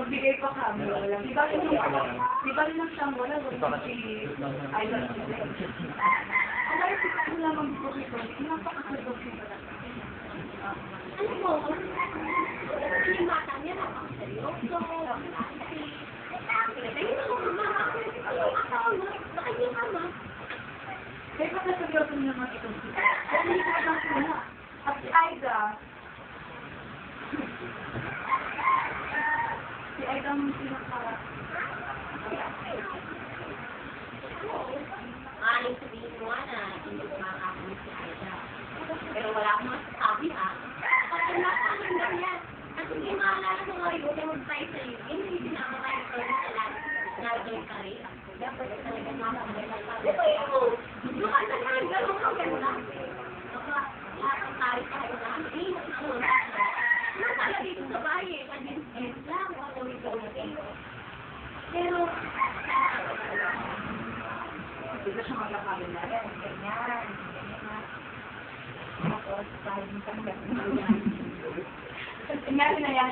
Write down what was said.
Bigay pa kami. Di ba rin ang siyang wala? Si Island sila. Ang dahil si Kano lamang dito dito. Napakasagod siya. Ano mo? Yung mata niya napakaseryoso. Kaya pa nasagot niya naman ito. At hindi ko na sila. At si Aida. Si Aida ang pinaka... Aling sabihin mo na hindi ko makakakulit si Aida. Pero wala akong masasabi ha. Kasi nakakalit na yan. At hindi maalala mo nga rin kung tayo sa iyo. Hindi pinakakalit ko rin sa lahat. Nalagay ka rin. Dapat talaga makakalit. Ito yun. Makasalahan ka nung maganda. Lahat ang tayo tayo na. Hindi mo ito. Nakala dito sa bahay. Pag-in lang. Ako ito ulit. Pero... Hindi siya magkakalit na rin. Ganyan. Tapos, tayo ng pagkakas. Ingari na yan.